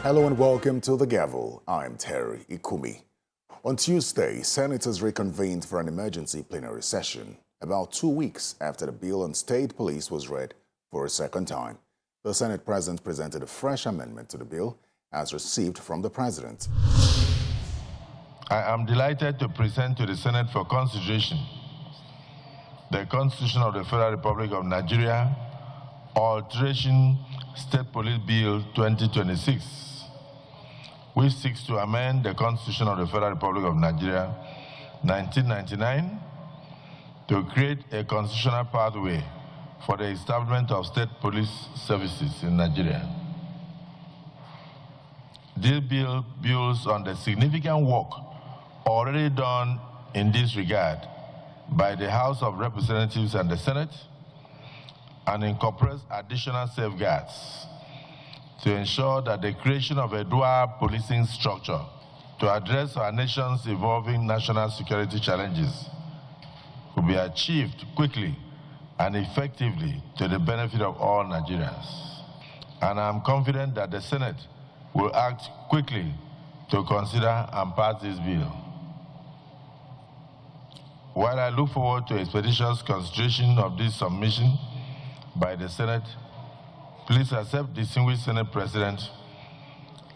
Hello and welcome to the Gavel. I'm Terry Ikumi. On Tuesday, senators reconvened for an emergency plenary session about 2 weeks after the bill on state police was read for a second time. The Senate President presented a fresh amendment to the bill as received from the President. I am delighted to present to the Senate for consideration the Constitution of the Federal Republic of Nigeria, Alteration State Police Bill 2026. which seeks to amend the Constitution of the Federal Republic of Nigeria, 1999, to create a constitutional pathway for the establishment of state police services in Nigeria. This bill builds on the significant work already done in this regard by the House of Representatives and the Senate, and incorporates additional safeguards to ensure that the creation of a dual policing structure to address our nation's evolving national security challenges will be achieved quickly and effectively to the benefit of all Nigerians. And I'm confident that the Senate will act quickly to consider and pass this bill. While I look forward to expeditious consideration of this submission by the Senate, please accept, distinguished Senate President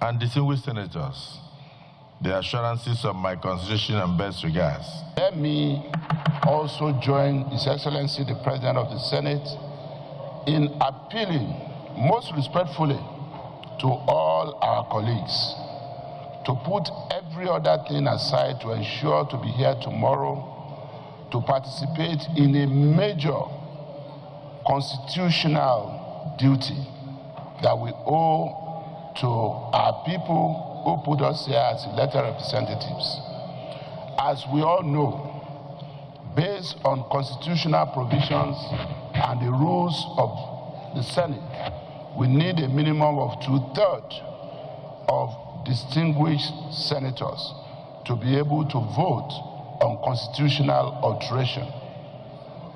and distinguished senators, the assurances of my consideration and best regards. Let me also join His Excellency the President of the Senate in appealing most respectfully to all our colleagues to put every other thing aside to ensure to be here tomorrow to participate in a major constitutional duty that we owe to our people who put us here as elected representatives. As we all know, based on constitutional provisions and the rules of the Senate, we need a minimum of 2/3 of distinguished senators to be able to vote on constitutional alteration.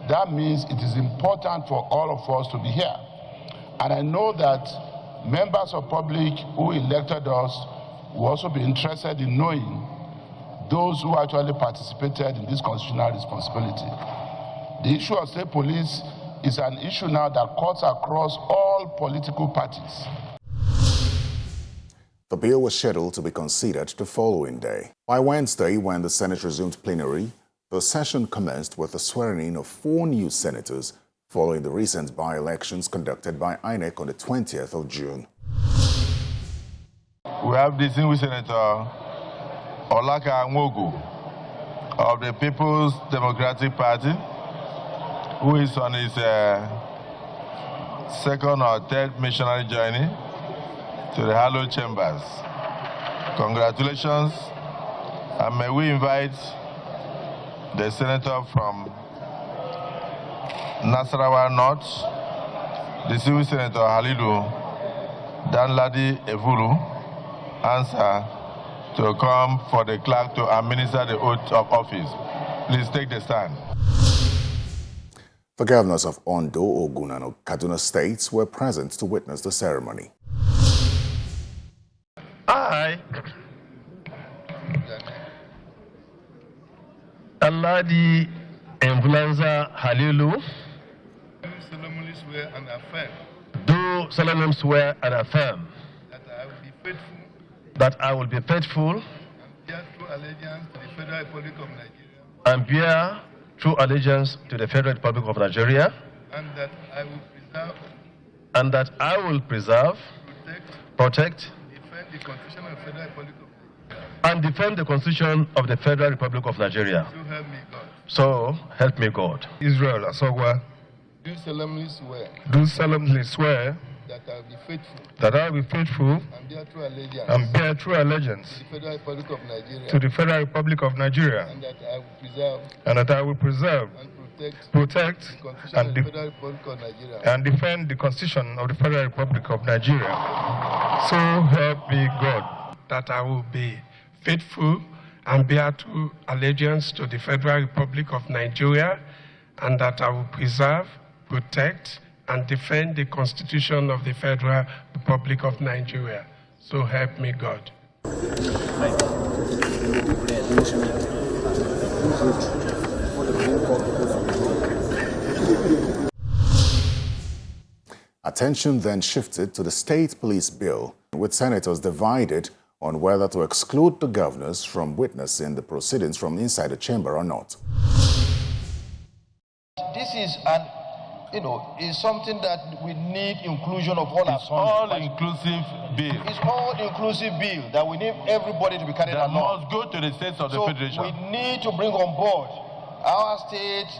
That means it is important for all of us to be here. And I know that members of public who elected us will also be interested in knowing those who actually participated in this constitutional responsibility. The issue of state police is an issue now that cuts across all political parties. The bill was scheduled to be considered the following day. By Wednesday, when the Senate resumed plenary, the session commenced with the swearing-in of 4 new senators following the recent by-elections conducted by INEC on the 20th of June. We have distinguished Senator Olaka Nwogu of the People's Democratic Party, who is on his second or third missionary journey to the hallowed chambers. Congratulations, and may we invite the senator from Nasarawa North, distinguished Senator Halilu Danladi Evulu, answer to come for the clerk to administer the oath of office. Please take the stand. The governors of Ondo, Ogun, and Kaduna states were present to witness the ceremony. I, Danladi Evulu Halilu, solemnly swear and affirm do solemnly swear and affirm that I will be faithful that I will be faithful and bear true allegiance to the Federal Republic of Nigeria, and bear true allegiance to the Federal Republic of Nigeria, and that I will preserve, protect, defend the Constitution of the Federal Republic of Nigeria, and defend the Constitution of the Federal Republic of Nigeria. so help me God. So help me God. Israel Asogwa, Do solemnly swear do solemnly swear that I will be faithful that I will be faithful and bear true allegiance and bear true allegiance to the Federal Republic of Nigeria, to the Federal Republic of Nigeria, and that I will preserve and that I will preserve, and protect protect, the Constitution and, of the de- Federal Republic of Nigeria, and defend the Constitution of the Federal Republic of Nigeria. So help me God. That I will be faithful and bear true allegiance to the Federal Republic of Nigeria, and that I will preserve, protect, and defend the Constitution of the Federal Republic of Nigeria. So help me God. Attention then shifted to the state police bill, with senators divided on whether to exclude the governors from witnessing the proceedings from inside the chamber or not. This is is something that we need inclusion of all our It's all-inclusive bill It's all-inclusive bill that we need everybody to be carried that along. must go to the states of the So Federation. we need to bring on board our state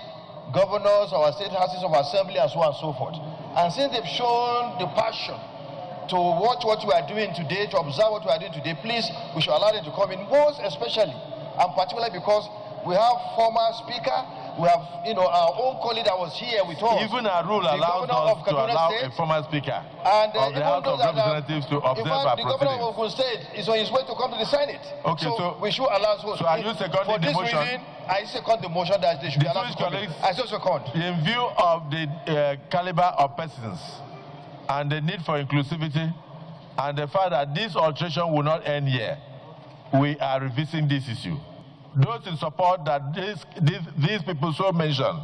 governors, our state houses of assembly, and so on and so forth. And since they've shown the passion to watch what we are doing today, to observe what we are doing today, please, we should allow them to come in, most especially and particularly because we have former speaker, we have our own colleague that was here with us. Even our rule allows us to allow a former speaker and of the House of Representatives to observe our the governor proceedings. of Ogun State is on his way to come to the Senate. Okay, so we should allow. So are you seconding the motion? For this reason, I second the motion that they should be allowed to come in. I still second. In view of the caliber of persons and the need for inclusivity and the fact that this alteration will not end here, we are revisiting this issue. Those in support that these people so mentioned,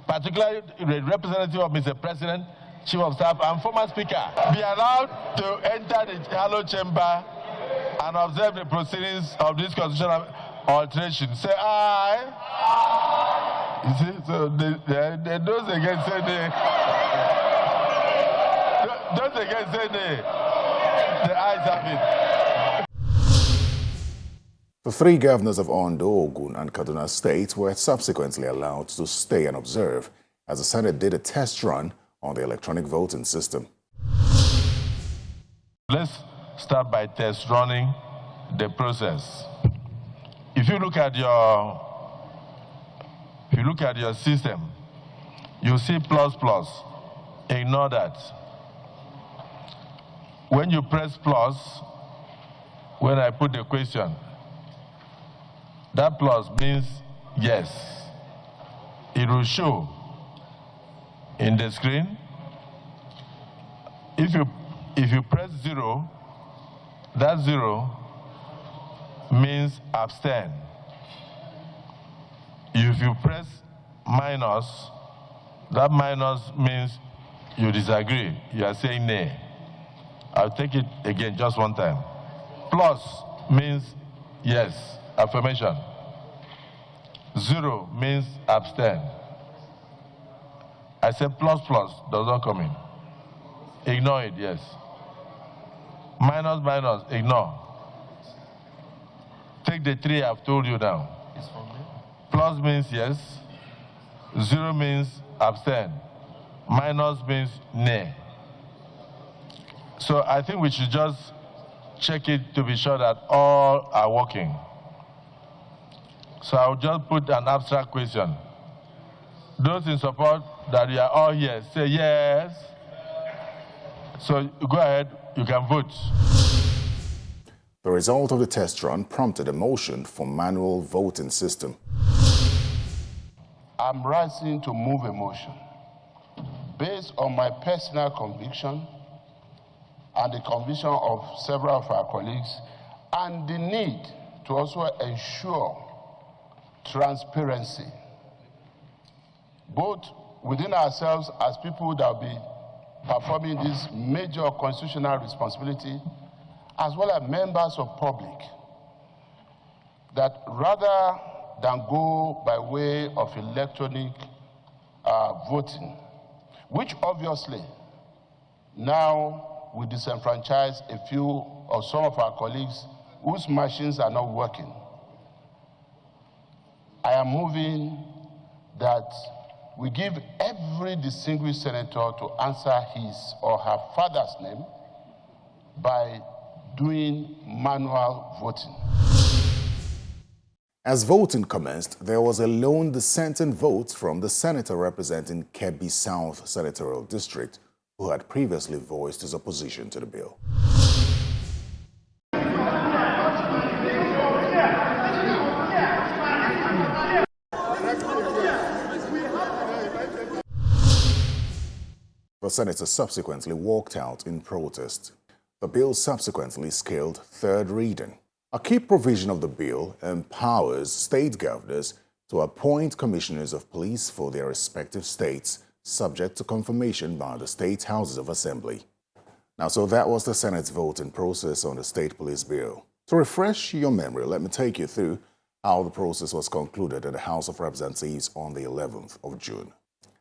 particularly the representative of Mr. President, Chief of Staff, and former Speaker, be allowed to enter the hallowed chamber and observe the proceedings of this constitutional alteration. Say aye. You see, so those against say nay. Those against say nay. The ayes have it. The three governors of Ondo, Ogun, and Kaduna State were subsequently allowed to stay and observe as the Senate did a test run on the electronic voting system. Let's start by test running the process. If you look at your system, you see plus plus. Ignore that. When you press plus, when I put the question, that plus means yes. It will show in the screen. If you press 0, that 0 means abstain. If you press minus, that minus means you disagree. You are saying nay. I'll take it again just one time. Plus means yes, affirmation. 0 means abstain. I said plus plus does not come in. Ignore it, yes. Minus minus, ignore. Take the 3 I've told you now. Plus means yes. 0 means abstain. Minus means nay. So I think we should just check it to be sure that all are working. So I'll just put an abstract question. Those in support that you are all here, say yes. So go ahead, you can vote. The result of the test run prompted a motion for manual voting system. I'm rising to move a motion based on my personal conviction and the conviction of several of our colleagues, and the need to also ensure transparency, both within ourselves as people that will be performing this major constitutional responsibility, as well as members of public, that rather than go by way of electronic voting, which obviously now we disenfranchise a few of some of our colleagues whose machines are not working. I am moving that we give every distinguished senator to answer his or her father's name by doing manual voting. As voting commenced, there was a lone dissenting vote from the senator representing Kebbi South Senatorial District, who had previously voiced his opposition to the bill. The senator subsequently walked out in protest. The bill subsequently scaled third reading. A key provision of the bill empowers state governors to appoint commissioners of police for their respective states, subject to confirmation by the state houses of assembly. Now, so that was the Senate's voting process on the state police bill. To refresh your memory, let me take you through how the process was concluded at the House of Representatives on the 11th of June.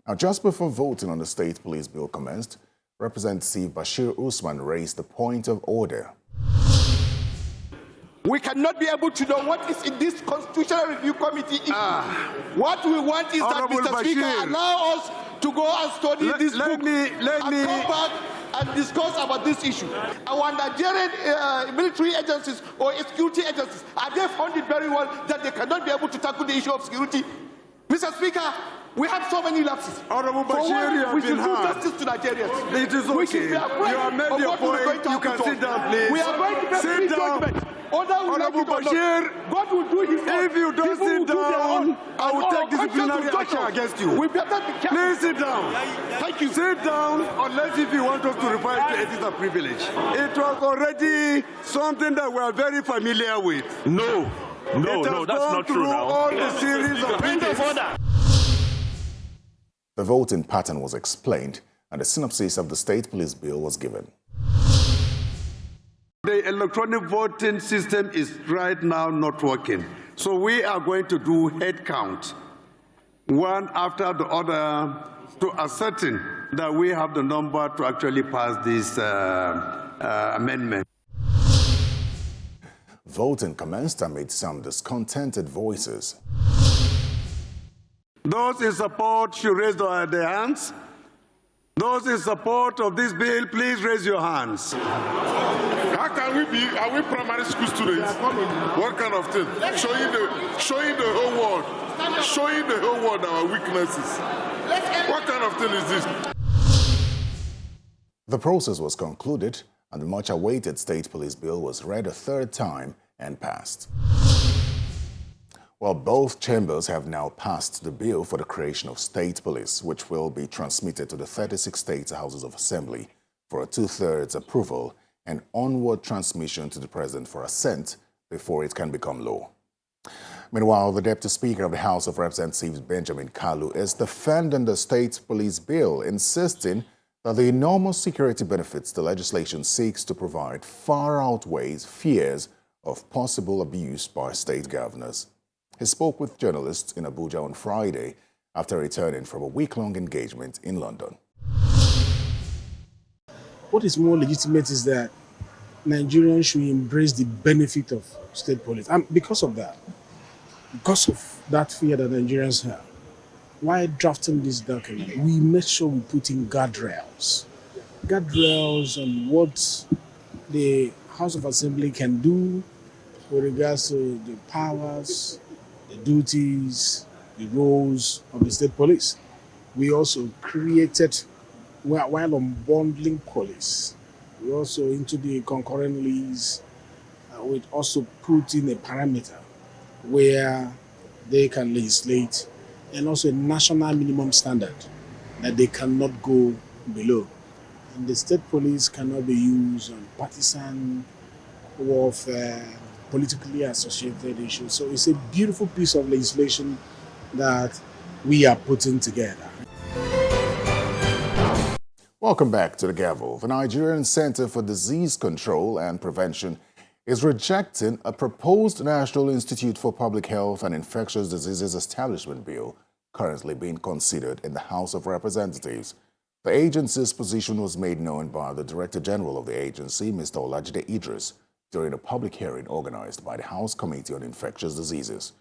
Now, just before voting on the state police bill commenced, Representative Bashir Usman raised the point of order. We cannot be able to know what is in this Constitutional Review Committee issue. What we want is that Mr. Speaker allow us to go and study this book and come back and discuss about this issue. Our Nigerian military agencies or security agencies, are they funded very well that they cannot be able to tackle the issue of security? Mr. Speaker, we have so many lapses. Honorable Bashir, we should do justice to Nigerians. It is okay. We should be afraid you have made your point. You can sit down, please. We are going to make free judgment. Honorable Bashir, God will do his own. If you don't sit down, I will take disciplinary action against you. We better be careful. Please sit down. Thank you. Sit down, unless if you want us to refer to ethics and privilege. It was already something that we are very familiar with. No, that's not true now. All the series of order. The voting pattern was explained and a synopsis of the state police bill was given. The electronic voting system is right now not working. So we are going to do head count, one after the other, to ascertain that we have the number to actually pass this amendment. Voting commenced amid some discontented voices. Those in support should raise their hands. Those in support of this bill, please raise your hands. How can we be? Are we primary school students? What kind of thing? Showing the whole world our weaknesses. What kind of thing is this? The process was concluded and the much-awaited state police bill was read a third time and passed. Well, both chambers have now passed the bill for the creation of state police, which will be transmitted to the 36 state houses of assembly for a 2/3 approval and onward transmission to the president for assent before it can become law. Meanwhile, the Deputy Speaker of the House of Representatives, Benjamin Kalu, is defending the state police bill, insisting that the enormous security benefits the legislation seeks to provide far outweighs fears of possible abuse by state governors. He spoke with journalists in Abuja on Friday after returning from a week-long engagement in London. What is more legitimate is that Nigerians should embrace the benefit of state police. And because of that fear that Nigerians have, while drafting this document, we made sure we put in guardrails on what the House of Assembly can do with regards to the powers, the duties, the roles of the state police. We also created, while unbundling police, we also into the concurrent lease, we also put in a parameter where they can legislate and also a national minimum standard that they cannot go below. And the state police cannot be used on partisan warfare, politically associated issues. So it's a beautiful piece of legislation that we are putting together. Welcome back to the Gavel. The Nigerian Center for Disease Control and Prevention is rejecting a proposed National Institute for Public Health and Infectious Diseases Establishment Bill currently being considered in the House of Representatives. The agency's position was made known by the Director General of the agency, Mr. Olajide Idris, during a public hearing organized by the House Committee on Infectious Diseases.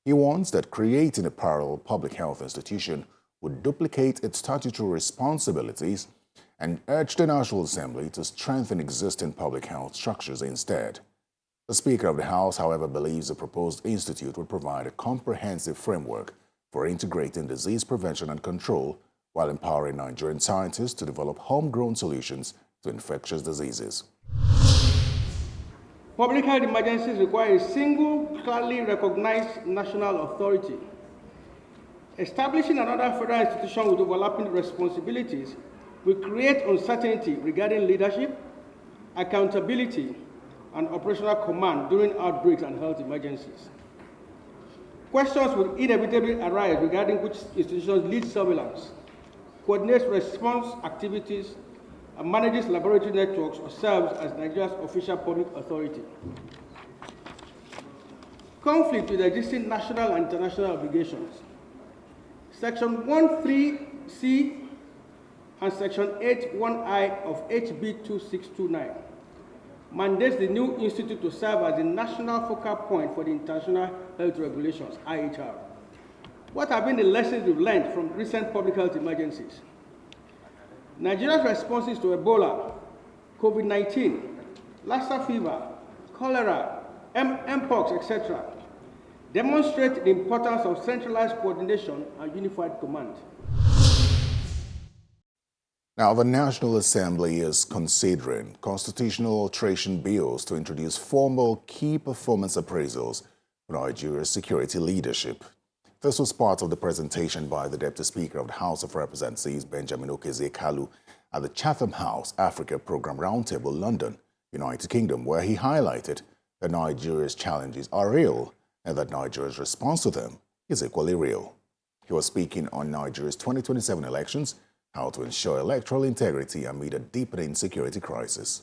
He warns that creating a parallel public health institution would duplicate its statutory responsibilities and urged the National Assembly to strengthen existing public health structures instead. The Speaker of the House, however, believes the proposed institute would provide a comprehensive framework for integrating disease prevention and control while empowering Nigerian scientists to develop homegrown solutions to infectious diseases. Public health emergencies require a single, clearly recognized national authority. Establishing another federal institution with overlapping responsibilities will create uncertainty regarding leadership, accountability, and operational command during outbreaks and health emergencies. Questions will inevitably arise regarding which institutions lead surveillance, coordinates response activities, and manages laboratory networks or serves as Nigeria's official public authority. Conflict with existing national and international obligations. Section 13C and Section 81I of HB 2629 mandates the new institute to serve as the national focal point for the international health regulations, IHR. What have been the lessons we've learned from recent public health emergencies? Nigeria's responses to Ebola, COVID-19, Lassa fever, cholera, Mpox, etc., demonstrate the importance of centralized coordination and unified command. Now, the National Assembly is considering constitutional alteration bills to introduce formal key performance appraisals for Nigeria's security leadership. This was part of the presentation by the Deputy Speaker of the House of Representatives, Benjamin Okezie-Kalu, at the Chatham House Africa Programme Roundtable, London, United Kingdom, where he highlighted that Nigeria's challenges are real and that Nigeria's response to them is equally real. He was speaking on Nigeria's 2027 elections, how to ensure electoral integrity amid a deepening security crisis.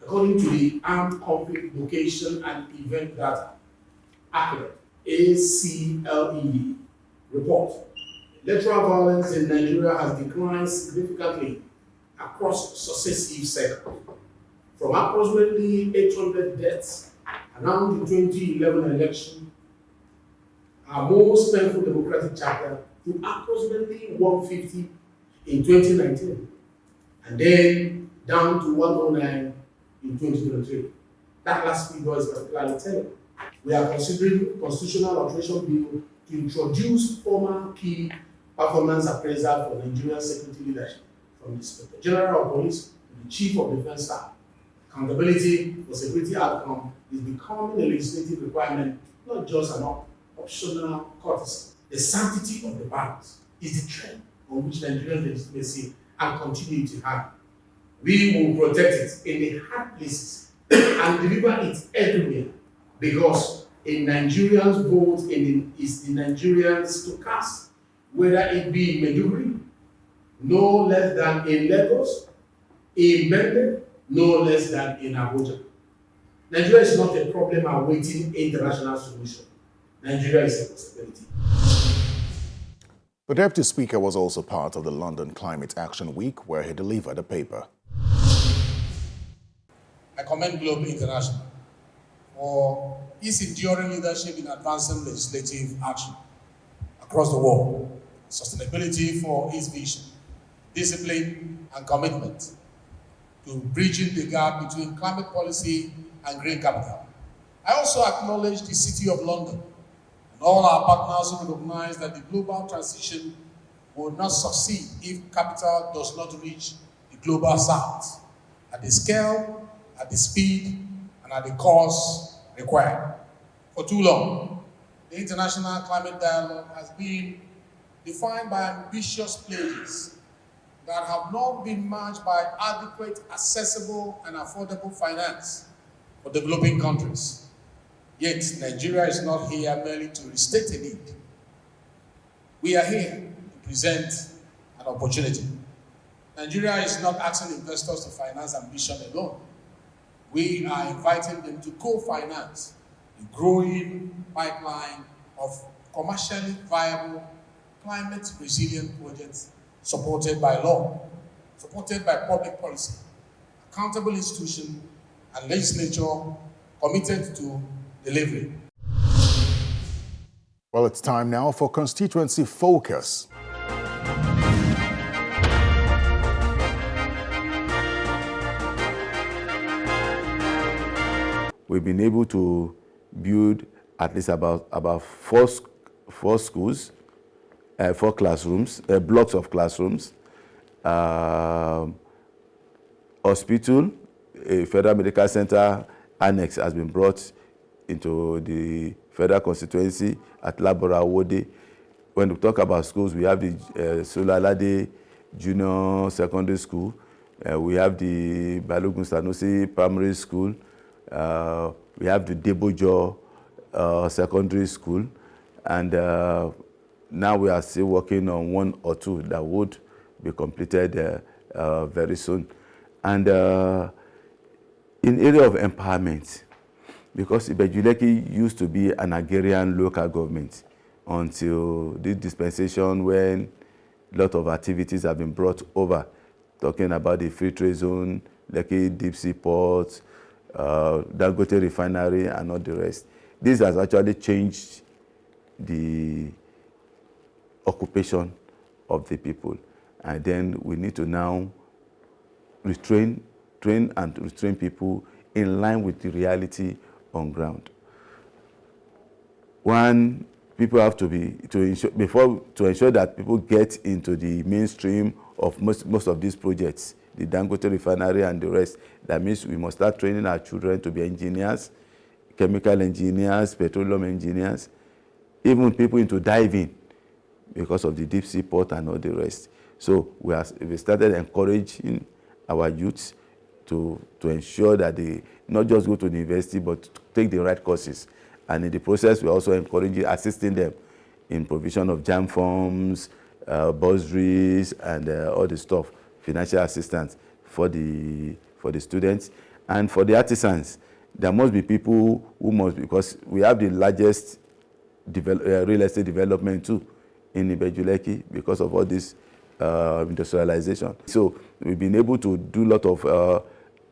According to the Armed Conflict Location and Event Data, ACLED report, electoral violence in Nigeria has declined significantly across successive sectors, from approximately 800 deaths around the 2011 election, our most painful democratic chapter, to approximately 150 in 2019, and then down to 109 in 2023. That last figure is particularly telling. We are considering constitutional alteration bill to introduce formal key performance appraisal for Nigerian security leadership, from the Inspector General of Police to the Chief of Defense Staff. Accountability for security outcome is becoming a legislative requirement, not just an optional courtesy. The sanctity of the balance is the trend on which Nigerian legitimacy and continue to have. We will protect it in the hard places and deliver it everywhere, because a Nigerian's vote is the Nigerians to cast, whether it be in Maiduguri, no less than in Lagos, in Mende, no less than in Abuja. Nigeria is not a problem awaiting international solution. Nigeria is a possibility. The Deputy Speaker was also part of the London Climate Action Week, where he delivered a paper. I commend Globe International for its enduring leadership in advancing legislative action across the world, sustainability for its vision, discipline and commitment to bridging the gap between climate policy and green capital. I also acknowledge the City of London and all our partners who recognize that the global transition will not succeed if capital does not reach the global south at the scale, at the speed, and at the cost required. For too long, the international climate dialogue has been defined by ambitious pledges that have not been matched by adequate, accessible, and affordable finance for developing countries. Yet, Nigeria is not here merely to restate a need. We are here to present an opportunity. Nigeria is not asking investors to finance ambition alone. We are inviting them to co-finance the growing pipeline of commercially viable, climate-resilient projects supported by law, supported by public policy, accountable institutions, and legislature committed to delivery. Well, it's time now for Constituency Focus. We've been able to build at least about four schools, 4 classrooms, blocks of classrooms, hospital, a federal medical center annex has been brought into the federal constituency at Labora Wode. When we talk about schools, we have the Solalade Junior Secondary School, We have the Balogun Sanusi Primary School. We have the Debojo Secondary School. And now we are still working on one or two that would be completed very soon. And in area of empowerment, because Ibejuleki used to be an agrarian local government until this dispensation when a lot of activities have been brought over, talking about the free trade zone, Lekki deep sea port, Dangote refinery, and all the rest. This has actually changed the occupation of the people. And then we need to now train and retrain people in line with the reality on ground. One, people have to ensure that people get into the mainstream of most of these projects, the Dangote refinery and the rest. That means we must start training our children to be engineers, chemical engineers, petroleum engineers, even people into diving because of the deep sea port and all the rest. So we started encouraging our youths to ensure that they not just go to the university, but take the right courses. And in the process, we're also encouraging, assisting them in provision of JAM forms, bursaries, and all the stuff, financial assistance for the students. And for the artisans, there must be people who must, because we have the largest real estate development too in Ibejuleki because of all this industrialization. So we've been able to do a lot of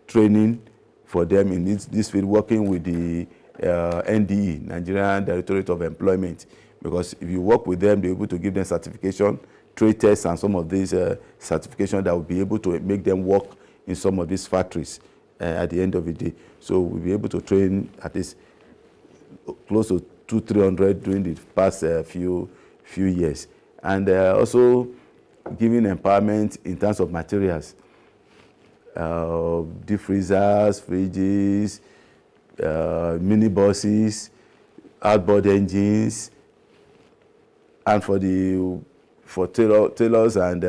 training for them in this field, working with the NDE, Nigerian Directorate of Employment, because if you work with them, they're able to give them certification, trade tests, and some of these certifications that will be able to make them work in some of these factories at the end of the day. So we'll be able to train at least close to 200-300 during the past few years. And also giving empowerment in terms of materials, deep freezers, fridges, mini buses, outboard engines, and for tailors and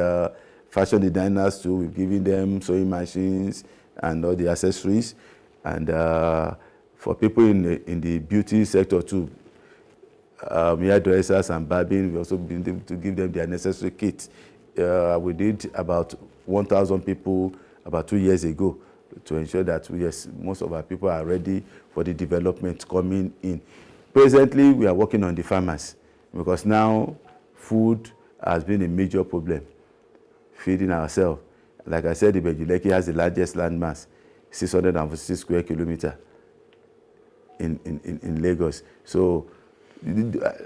fashion designers too, we're giving them sewing machines and all the accessories. And for people in the beauty sector too, hairdressers and barbing, we also been able to give them their necessary kits. We did about 1,000 people about 2 years ago to ensure that yes, most of our people are ready for the development coming in. Presently, we are working on the farmers because now food has been a major problem, feeding ourselves. Like I said, Ibejuleki has the largest landmass, 646 square kilometers in Lagos. So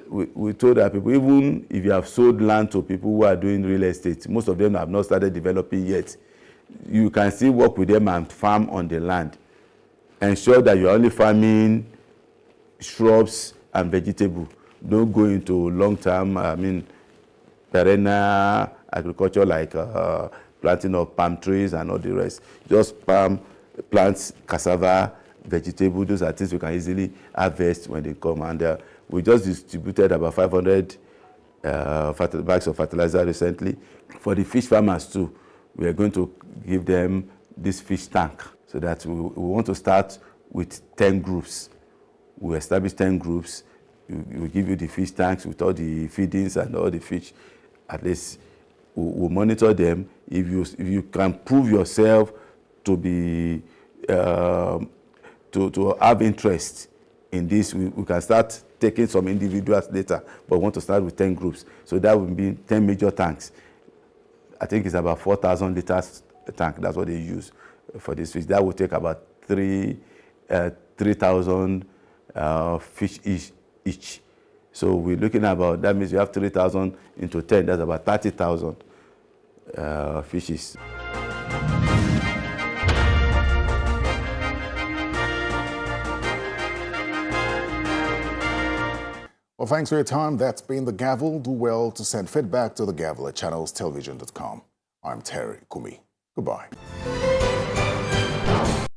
we told our people, even if you have sold land to people who are doing real estate, most of them have not started developing yet. You can still work with them and farm on the land. Ensure that you're only farming shrubs and vegetables. Don't go into long-term, perennial agriculture like planting of palm trees and all the rest. Just plants, cassava, vegetable. Those are things you can easily harvest when they come. And we just distributed about 500 bags of fertilizer recently. For the fish farmers too, we are going to give them this fish tank so that we want to start with 10 groups. We establish 10 groups. We give you the fish tanks with all the feedings and all the fish. At least we'll monitor them. If you can prove yourself to be to have interest in this, we can start taking some individuals later, but we want to start with 10 groups. So that will be 10 major tanks. I think it's about 4,000 liters a tank. That's what they use for this fish. That will take about 3,000 fish each. So we're looking at about, that means you have 3,000 into 10. That's about 30,000 fishes. Well, thanks for your time. That's been The Gavel. Do well to send feedback to The Gavel at channelstelevision.com. I'm Terry Kumi. Goodbye.